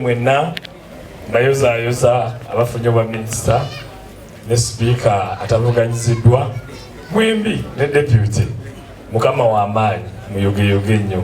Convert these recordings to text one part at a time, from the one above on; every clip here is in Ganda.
Mwenna bayoza abafunye obwa minisita ne speaker atavuganyiziddwa mwembi ne deputy mukama wa amaanyi muyogeyoge nnyo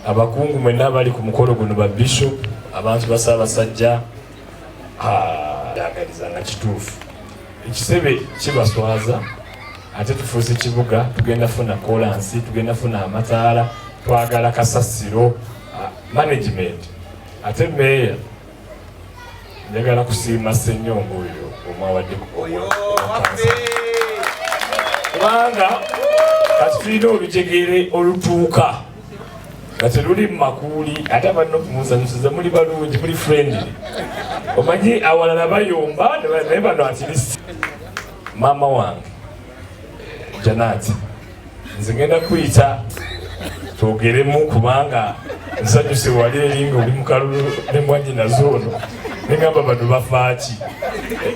abakungu mwenna bali ku mukolo guno ba bishop abantu basabasajja yagaliza nga kituufu ekisebe kibaswaza ate tufuuse kibuga tugenda funa kolansi tugenda funa amataala twagala kasasiro management ate meya njagala kusiima Ssenyongo oyo omwawadde kubanga kati tulina olujegere olutuuka nga teluli mu makuuli ate abanno kumusanyusiza muli balungi muli friendly omanyi awalala bayomba naye bano atirisi maama wange Janati nze ngenda kuyita twogeremu kubanga nsanyuse wali eringa oli mu kalulu ne mwannyina zoono nengamba bano bafaaki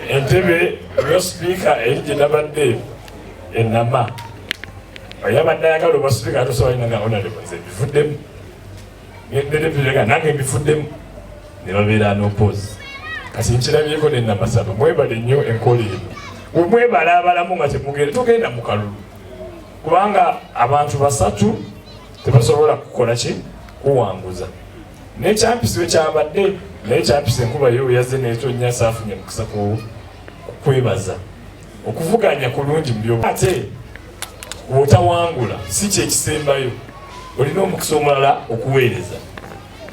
entebe eyo sipiika eri gye nabadde enama oyabadde ayagala oba sipiika atosobola inanga onalebo nze mbifuddemu nedepirega nange mbifuddemu ne babeera n'opoozi kati nkirabyeko nenamasaba mwebale nnyo enkola eno wemwebala abalamu nga temugenda tugenda mu kalulu kubanga abantu basatu tebasobola kukola ki kuwanguza nekyampisi wekyabadde naye kyampisi enkuba yo yaze netonnya saafunye mukisa kwebaza okuvuganya kulungi mubyo ate bwotawangula si kyekisembayo olina omukisa omulala okuweereza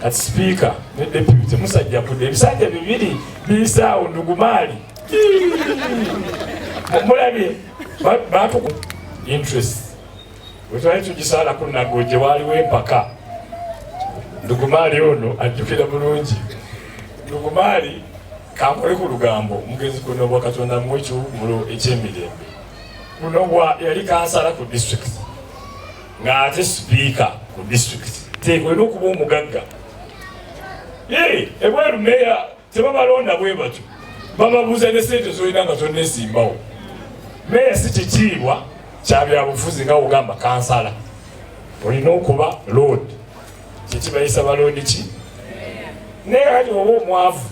kati sipiika ne deputy musajja kudde ebisajja bibiri bisaawo ndugumaali mulabye batuku interest wetwali tugisaala kunago gye waaliwo empaka ndugumaali ono ajjukira bulungi ndugumaali kankole ku lugambo omugenzi kuno bwa Katonda muwe ekiwumulo ekyemirembe kuno bwa yali kansala ku district ng'ate sipiika ku district teekwena okuba omugagga ebweru meya tebabalonda bwe batyo bababuuza ne sente zolina nga tonneesimbawo meya si kitiibwa kyabyabufuzi nga ogamba kansala olina okuba load kyekibayisa baloodi ki naye kati oba omwavu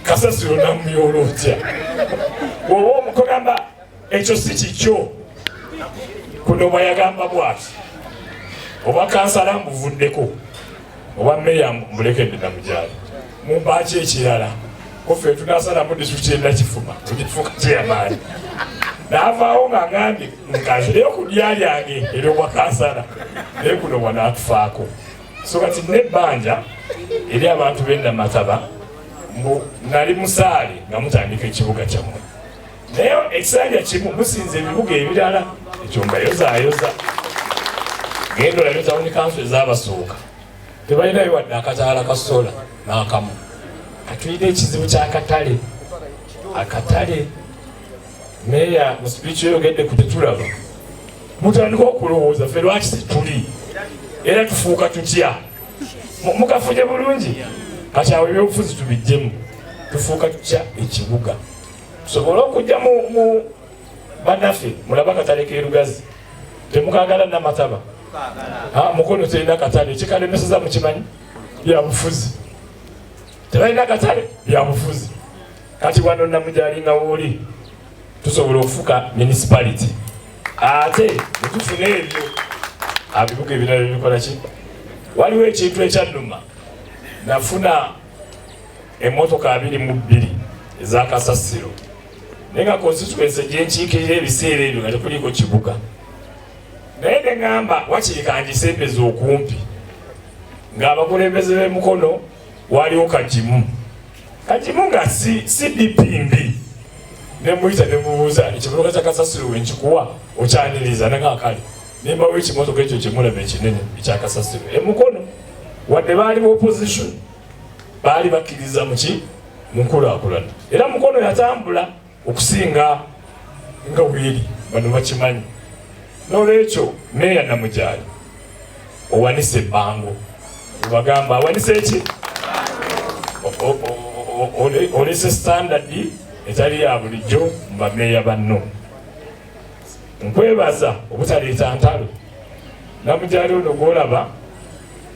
kasasiro namuyoola otya oba omukogamba ekyo si kikyo kuno bwa yagamba bwati oba kansala mbuvuddeko oba meya mulekedde namujaali mumbaki ekirala kofe tunasalamu disitulikiti enakifuma tugifuka kyamaanyi naavaawo nga ngambye nkazire okulya lyange eryobwa kansala naye kuno bwa naatufaako so kati nebbanja eri abantu b'ennamataba nali musaale nga mutandika ekibuga kyammwe naye ekisanja kimu musinza ebibuga ebirala ekyo nga yozaayoza genda olabye tawuni kanso ezabasooka tebalinayo wadde akataala ka sola n'akamu katuyina ekizibu ky'akatale akatale meya mu speech yogedde ku tetulaba mutandika okulowooza ffe lwaki situli era tufuuka tutya mukafunye bulungi kati awo ebyobufuzi tubijjemu tufuuka tutya ekibuga tusobole okujja mu bannaffe mulaba akatale k'erugazi temukagala namataba mukono terina katale ekikalemeseza mukimanyi byabufuzi tebalina katale byabufuzi kati wano namujalinga wooli tusobola okufuka municipality ate netufuna ebyo abibuga ebirala bikola ki waliwo ekintu ekyannuma nafuna emmotoka 22 ezakasasiro naye nga constituency gyenkiikirira ebiseera ebyo nga tekuliko kibuga naye neŋŋamba wakiri kangisembeza okumpi ng'abakulembeze b'emukono waliwo kagimu nga si dipimbi nemuyita nemubuuza ekibuga kya kasasiro wenkikuwa okyaniriza nengakale nembawo ekimotoka ekyo kyemulaba ekinene ekyakasasiro emukono wadde baali mu opposition baali bakkiriza muki munkulaakulana era mukono yatambula okusinga nga bweri bano bakimanyi n'olwekyo meya namujaali owanise ebbango obagamba awanise eki olese standard etali ya bulijjo mu bameeya banno nkwebaza obutaleeta ntalo namujaali ono gwolaba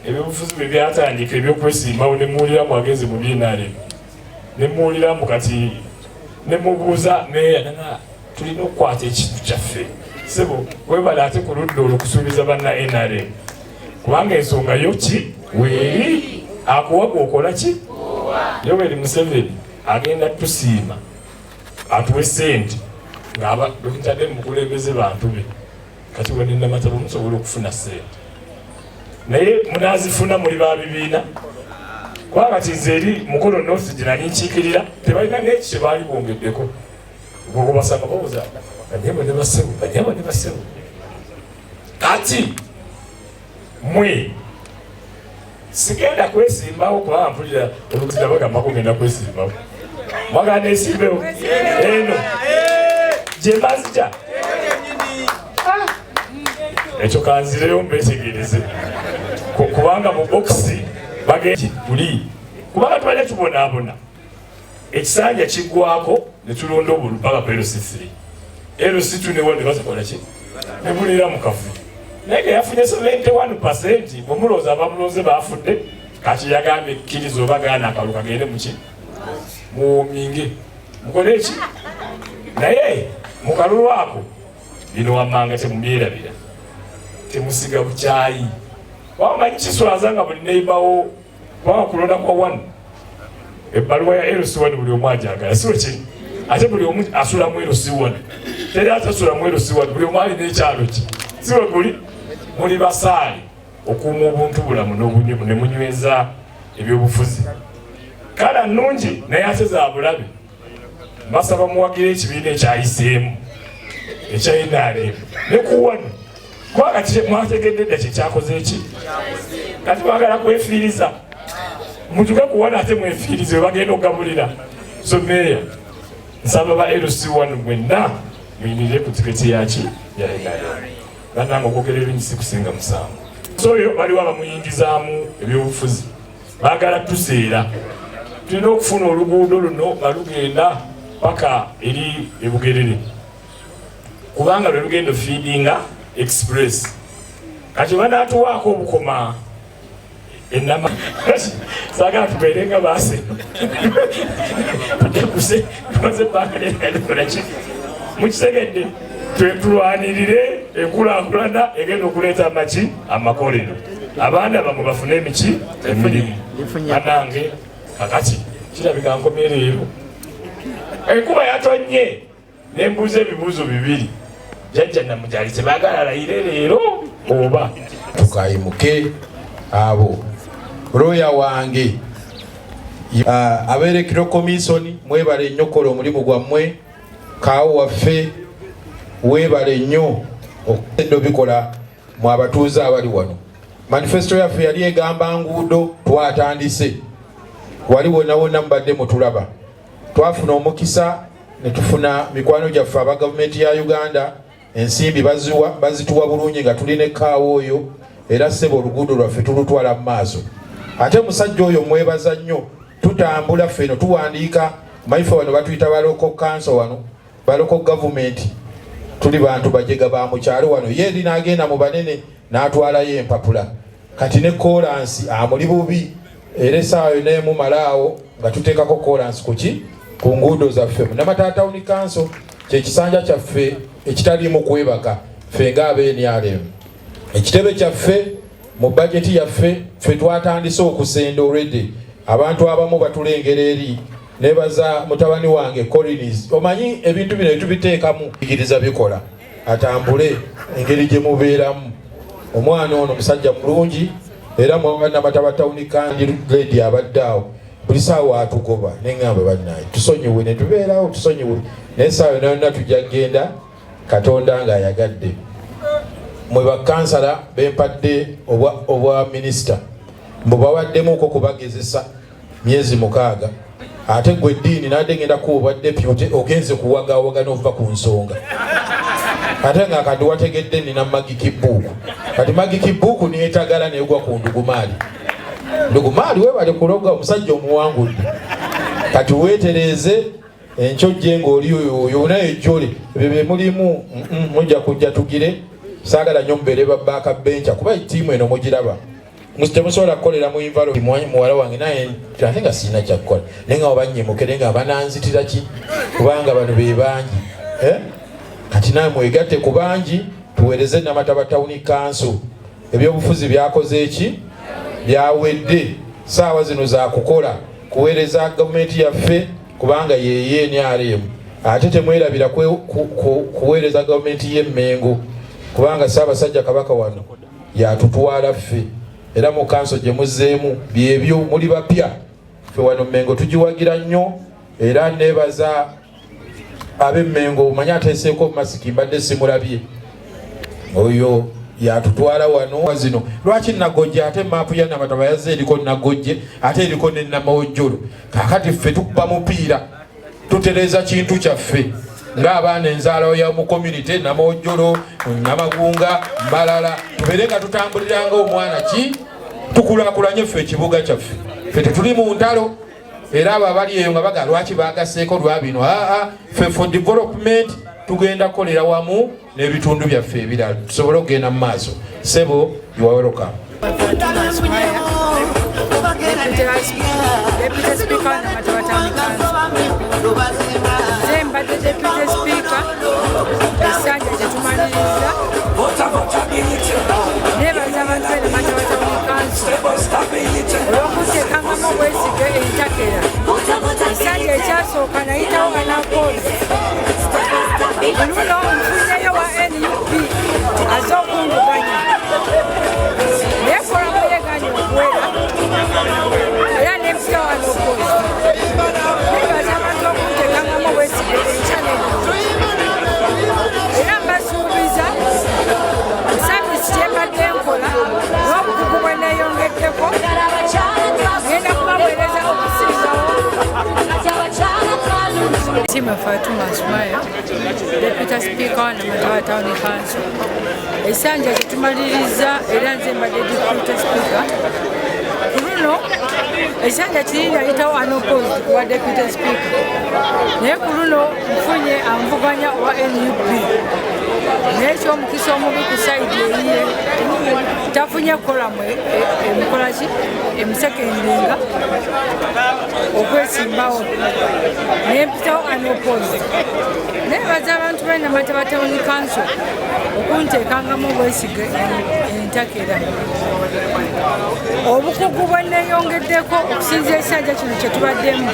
ebyobufuzi bwe byatandika ebyokwesimbawo ne muwuliramu ageze mu BNRM ne muwuliramu kati ne mubuuza meeya nanga tulina okukwata ekintu kyaffe sebo webala ate ku ludda olwo kusuubiza banna NRM kubanga ensonga yo ki weeri akuwa gwokola ki Yoweri Museveni agenda tusiima atuwe sente ng'aba dokitadde mukulembeze bantu be kati wene namatabo musobola okufuna sente naye munazifuna muli ba bibiina kuba kati nze eri mukolo North gye nali nkiikirira tebalina n'eki kye baali bongeddeko ng'okubasanga babuuza banyabo ne basebu kati mwe sigenda kwesimbawo kubanga mpulira olugenda bagamba kugenda kwesimbawo mwagala nesimbewo eno gye mbazija ekyo kanzireyo mbetegereze kubanga mu bokisi bagenzi tuli kubanga tubadde tubonaabona ekisanja kiggwako ne tulonda obulu paka ku LC3 LC2 newo ne basakola ki ne bulira mu kafuyo naye yafunye 71% bwemulowooza abamuloze baafudde kati yagambye kkiriza oba gaana akalu kagende muki muwuminge mukole eki naye mu kalulu ako bino wammanga temubyerabira temusiga bukyayi wamanyi kiswaza nga buli neibawo kubanga kulonda kwa wanu ebbaluwa ya LC1 buli omu ajagala siwe ki ate buli omu asula mu LC1 teri atasula mu LC1 buli omu alina ekyalo ki siwe guli muli basaali okuuma obuntu bulamu n'obunyumu ne munyweza ebyobufuzi kala nnungi naye ate za bulabe mbasaba muwagire ekibiina ekyayiseemu ekyainaaleemu ne kuwanu kubanga mwategedde dda kyekyakoze eki kati mwagala kwefiiriza mutuke kuwanu ate mwefiirize bagenda okugabulira so meeya nsaba ba LC1 mwenna muyimirire ku tiketi yaki ya inaaleemu bannange okwogera ebinyisi kusinga musanvu so oyo baliwo abamuyingizaamu ebyobufuzi baagala tuseera tulina okufuna oluguudo luno nga lugenda paka eri ebugerere kubanga lwe lugenda feedinga express kati banaatuwaako obukoma enama saagala tubeere nga baase tutekuse tumaze ebbanga lyerikolaki mukisegedde tulwanirire enkulaakulana egenda okuleeta amaki amakolero abaana bamwe bafune emiki emirimu banange kakati kirabika nkomye leero enkuba yatonye nembuuza ebibuuzo bibiri jjajja namujali tebaagala alayire leero oba tukayimuke abo looya wange aberekiro komisoni mwebale nnyo kola omulimu gwammwe kaawo waffe webale nnyo okugenda obikola mu abatuuze abali wano manifesto yaffe yali egamba nguudo twatandise wali wonna wonna mubadde mutulaba twafuna omukisa ne tufuna mikwano gyaffe aba gavumenti ya Uganda ensimbi bazituwa bulungi nga tulina ekkaawo oyo era ssebo oluguudo lwaffe tulutwala mu maaso ate musajja oyo mwebaza nnyo tutambula ffeno tuwandiika maife wano batuyita baloko kanso wano baloko gavumenti tuli bantu bajega ba mukyalo wano yeri n'agenda mu banene n'atwalayo empapula kati ne kolansi amuli bubi era essaawa yonna emumalaawo nga tuteekako kolansi kuki ku nguudo zaffe Namatawuni kanso kyekisanja kyaffe ekitaliimu kwebaka ffe ng'abeNRM ekitebe kyaffe mu bajeti yaffe ffe twatandise okusenda already abantu abamu batulengera eri nebaza mutabani wange Collins omanyi ebintu bino tubiteekamu ikiriza bikola atambule engeri gye mubeeramu omwana ono musajja mulungi era Namatawuni kandi lady abaddaawo buli saawa atugoba neŋŋamba bannaye tusonyiwe ne tubeerawo tusonyiwe naye essaawa yonna tujja kgenda Katonda ng'ayagadde mwe bakansala bempadde obwa minisita mbu bawaddemuko kubagezesa myezi 6 ate gwe eddiini nadde ngenda kuwa deputy ogenze kuwagawaga n'ova ku nsonga ate nga kati wategedde nina Magi Kibuuku kati Magi Kibuuku niyetagala negwa ku Ndugumaali webale kuloga omusajja omuwangudde kati weetereze enkyojje ng'oli oyo naye ejjole ebyo bye mulimu mujja kujja tugire saagala nnyo mubeere ba baaka bencha kuba ttiimu eno mugiraba temusobola kukolera mu environment muwala wange naye ate nga sirina kyakukola naye nga obanyimuke naye nga bananzitira ki kubanga bano be bangi kati naye mwegatte ku bangi tuweereze Namataba Town Council. Ebyobufuzi byakoze eki byawedde saawa zino za kukola kuweereza gavumenti yaffe kubanga yeye NRM ate temwerabira kuweereza gavumenti y'Emmengo kubanga Ssaabasajja Kabaka wano yatutwala ffe era mu kanso gye muzzeemu byebyo muli bapya ffe wano Mmengo tugiwagira nnyo era neebaza ab'Emmengo omanyi ateeseeko masiki mbadde simulabye oyo yatutwala wano zino lwaki Nagojje ate maapu ya Namataba yazze eriko Nagojje ate eriko ne Namawojjolo kakati ffe tukuba mupiira tutereeza kintu kyaffe ng'abaana enzaalawo ya mu community Namawojjolo Namagunga Mbalala tubeere nga tutambuliranga omwana ki tukulaakulanye ffe ekibuga kyaffe ffe tetuli mu ntalo era abo abali eyo nga baga lwaki baagaseeko lwa bino ffe for development tugenda kukolera wamu n'ebitundu byaffe ebirala tusobole okugenda mu maaso. Sebo you are welcome. Deputy Speaker Namataba Town Council. Mbadde Deputy Speaker essanja gye tumaliriza neebaza abantu be Namataba Town Council olw'okuteekangamu obwesige entakera. Essanja ekyasooka nayitawo Anapoli luno nfunyeyo wa NUP aze okunguganya naye foramu yeganya okuwera era n'empisa wano opozi neebaza abantu okunteekangamu obwesige enkyaneno era mbasuubiza savisi kyembadde nkola n'obukugu bwe neeyongeddeko ngenda kubaweereza okusingawo. Tima Fatuma Asmaya, Deputy Speaker wa Namataba Town Council. Essanja gye tumaliriza era nze mbadde Deputy Speaker. Ku luno essanja kiri yayitawo unopposed ku wa Deputy Speaker. Naye ku luno nfunye anvuganya wa NUP. Naye ekyomukisa omubi ku sayidi eyiye tafunye kukolamu emukola ki emusekendinga okwesimbawo naye mpitawo unopposed. Neebaza abantu be Namataba Town Council okunteekangamu obwesige entakera. Obukugu bwe neeyongeddeko okusinza essanja kino kye tubaddemu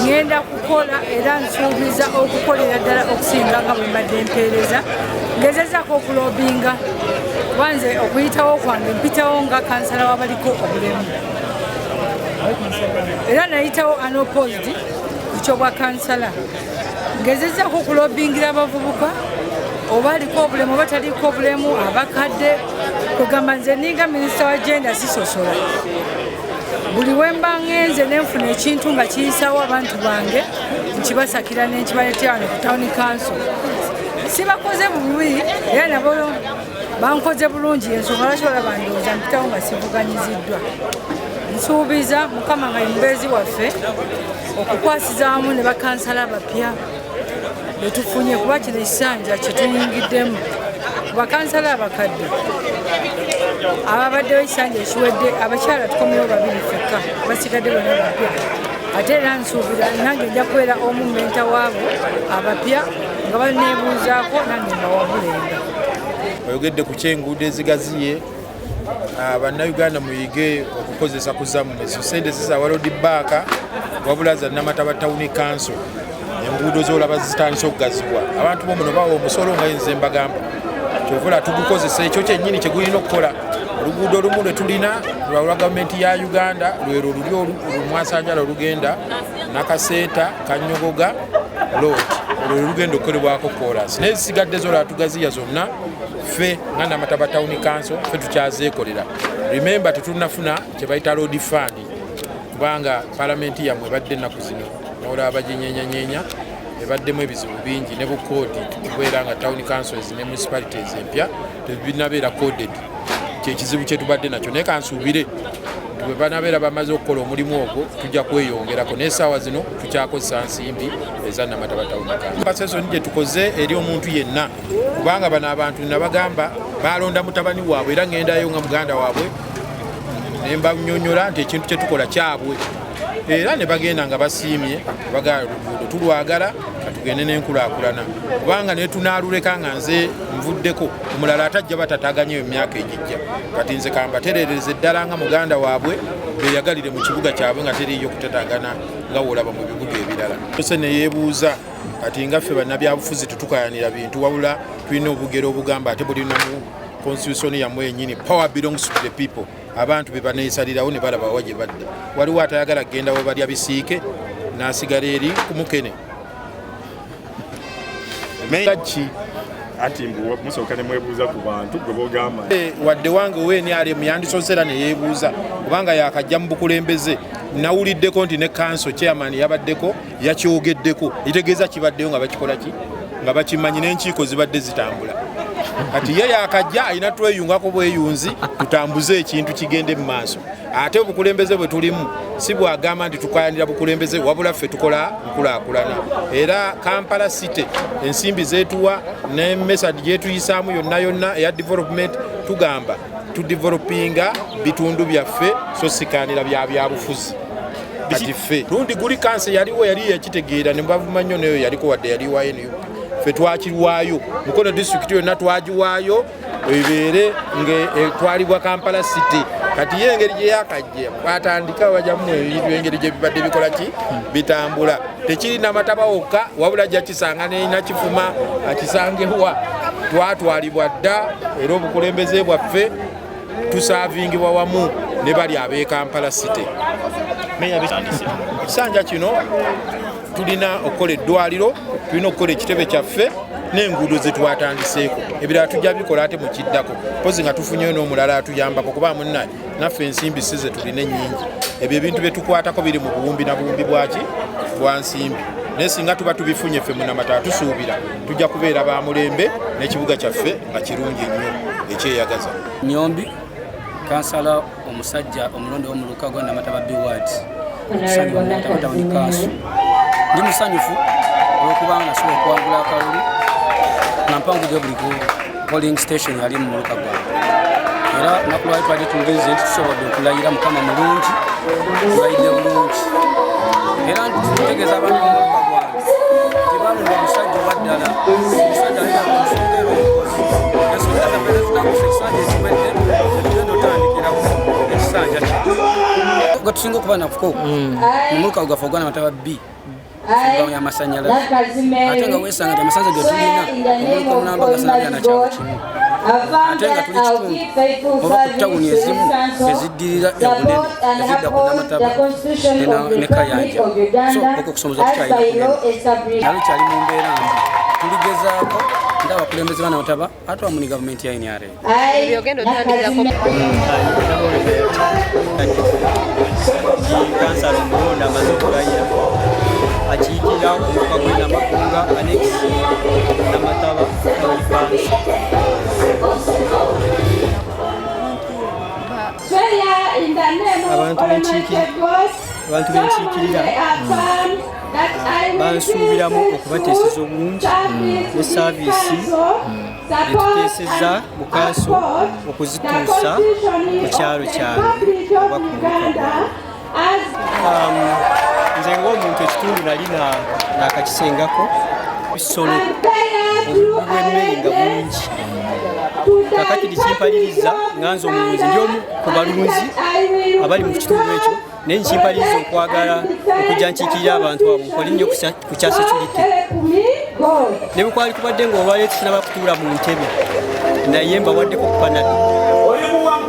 ngenda kukola era nsuubiza okukolera ddala okusinga nga bwe mbadde mpeereza ngezezaako okulobinga kubanze okuyitawo kwange mpitawo nga kansala w'abaliko obulemu era nayitawo unopposed ku kyo bwa kansala ngezezaako okulobingira abavubuka oba aliko obulemu oba taliko obulemu abakadde kugamba nze ninga minisita wa genda sisosola buli wemba ngenze nenfuna ekintu nga kiyisawo abantu bange nkibasakira nenkibaleetera wano ku Town Council. Sibakoze bubi era nabo bankoze bulungi ensonga lwaki olaba ndowooza mpitawo nga sivuganyiziddwa. Nsuubiza Mukama nga mubeezi waffe okukwasiza wamu ne bakansala abapya betufunye kuba kino ekisanja kye tuyingiddemu ku bakansala abakadde ababaddewo ekisanja ekiwedde abakyala tukomyewo babiri ffekka basigadde bonna bapya ate era nsuubira nange nja kubeera omu menta waabo abapya nga baneebuuzaako nange mbawabulenga. Oyogedde ku kyenguudo ezigaziye bannayuganda muyige okukozesa kuzamu ezo sente zizawa road back wabula za Namataba Town Council enguudo zolaba zitandise okugazibwa abantu bomuno bawa omusolo nga nze mbagamba kyovula tugukozesa ekyo kyennyini kyegulina okukola. Oluguudo olumu lwe tulina lwa gavumenti ya Uganda lwero luli olumwasanjala olugenda Nakaseeta Kanyogoga road olwo lugenda okukolebwako kolansi naye zisigadde zolaba tugaziya zonna ffe nga Namataba Town Council ffe tukyazeekolera. Remember tetunafuna kye bayita road fund kubanga palamenti yammwe ebadde ennaku zino n'olaba baginyenyanyeenya ebaddemu ebizibu bingi ne bukoodi kubeera nga Town Councils ne municipalities empya tebinabeera coded kyekizibu kye tubadde nakyo naye kansuubire bwe banabeera bamaze okukola omulimu ogwo tujja kweyongerako n'essaawa zino tukyakozesa nsimbi eza Namataba Town Council. Pasesoni gye tukoze eri omuntu yenna kubanga bano abantu nabagamba balonda mutabani waabwe era ngendayo nga muganda waabwe ne mbanyonyola nti ekintu kye tukola kyabwe era ne bagenda nga basiimye bagala oluguudo tulwagala katugende n'enkulaakulana kubanga ne tunaaluleka nga nze nvuddeko omulala atajja batataganya emyaka egijja kati nze kambatereereze eddala nga muganda waabwe beyagalire mu kibuga kyabwe nga teriiyo kutatagana nga woolaba mu bibuga ebirala ose ne yeebuuza kati nga ffe bannabyabufuzi tetukayanira bintu wabula tulina obugero obugamba ate bulina mu constitution yammwe yennyini power belongs to the people abantu be baneesalirawo ne balaba wa gye badda waliwo atayagala kgenda we balya bisiike n'asigala eri ku mukene ki ati mbu musooka ne mwebuuza ku bantu gwe bogamba wadde wange ow'NRM yandisozera ne yeebuuza kubanga yakajja mu bukulembeze nawuliddeko nti ne kanso chairman yabaddeko yakyogeddeko itegeeza kibaddeyo nga bakikola ki nga bakimanyi n'enkiiko zibadde zitambula kati ye yakajja alina tweyungako bweyunzi tutambuze ekintu kigende mu maaso ate obukulembeze bwe tulimu si bwagamba nti tukayanira bukulembeze wabula ffe tukola nkulaakulana era Kampala City ensimbi zeetuwa ne message gyetuyisaamu yonna yonna eya development tugamba tudevelopinga bitundu byaffe so sikanira byabufuzi kati ffe lundi guli kanse yaliwo yali yakitegeera ne bavuma nnyo neyo yaliko wadde yaliwayo NUP ffe twakirwayo Mukono district yonna twagiwaayo ebeere etwalibwa Kampala City kati ye engeri gye yakajja batandika bajamu ebintu engeri gye bibadde bikola ki bitambula tekirina mataba wokka wabula jakisanga neina kifuma akisangewa twatwalibwa dda era obukulembeze bwaffe tusaavingibwa wamu ne bali ab'e Kampala City ekisanja kino tulina okukola eddwaliro tulina okukola ekitebe kyaffe n'enguudo ze twatandiseeko ebirala tujja bikola ate mu kiddako pozi nga tufunyeyo n'omulala atuyambako kuba munnaye naffe ensimbi si ze tulina ennyingi ebyo ebintu bye tukwatako biri mu buwumbi na buwumbi bwaki bwa nsimbi naye singa tuba tubifunye ffe munamata tusuubira tujja kubeera ba mulembe n'ekibuga kyaffe nga kirungi nnyo ekyeyagaza. Nyombi kansala omusajja omulondo w'omulukago Namataba Biward omusajja Namataba ni kansu ndi musanyufu olwokubanga nasobola okwangula akawuli nga mpangudde buli polling station yali mu muluka gwange era nakulwayo twali tungeze nti tusobodde okulayira Mukama mulungi tulayidde bulungi era ntutegeeza abantu mu muluka gwange tebalonda omusajja owaddala omusajja alina kunsongera omukozi ensonga zabeere zinakusa ekisanja ekiwedde egenda otandikiraku ekisanja gatusinga okuba nakuko mu muluka gwaffe ogwa Namataba B ya masanyalaze ate nga wesanga nti amasannyalaze ge tulina omuluka omunamba gasanabya nakyalo kimu ate nga tuli kitundu oba ku tawuni ezimu eziddirira obunene ezidda ku Namataba ne Kayanja so okwo okusomoza tukyalina kunene nalo kyali mu mbeera mbi tuligezaako nga abakulembeze ba Namataba ate wamu ne gavumenti ya NRM byogenda otandikirako kansala omulonda amaze okulayira akiikira omuluka gwe Namakunga Annex Namataba Olifansi abantu benkiikirira bansuubiramu okubateeseza obulungi ne saaviisi etuteeseza mu kanso okuzituusa mu kyalo kyange oba ku muluka gwange. Nze ng'omuntu ekitundu nali nakakisengako bisolo obubi bw'emmere nga bungi kakati likimpaliriza nga nze omulunzi ndi omu ku balunzi abali mu kitundu ekyo naye nkimpaliriza okwagala okujja nkiikirira abantu abo nkole nnyo ku kya security ne bwe kwali kubadde ng'olwaleero tusinaba kutuula mu ntebe naye mbawaddeko ku panado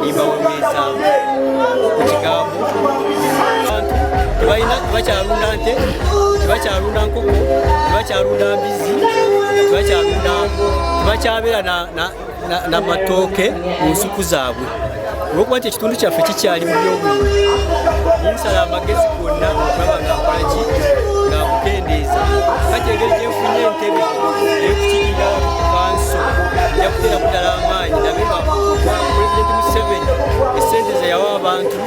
nimbaweweezaamu ku kigambo tebakyalunda nte tebakyalunda nkoko tebakyalunda mbizi tebakyabeera n'amatooke mu nsuku zaabwe olwokuba nti ekitundu kyaffe kikyali mu byobulimi ninsala amagezi gonna okulaba nga nkolaki nga nkukendeeza kati engeri gyenfunye entebe eyokukirira kanso nja kuteera kudala amaanyi ndabe nga pulezidenti Museveni esente ze yawa abantu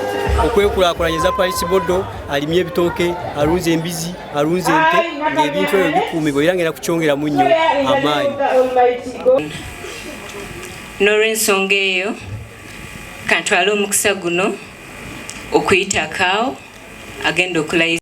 okwekulaakulanyiza Paris Bodo alimye ebitooke alunze embizi alunze ente ng'ebintu ebyo bikuumibwa era ngenda kukyongeramu nnyo amaanyi. N'olw'ensonga eyo kantwale omukisa guno okuyita kaawo agenda okulayiza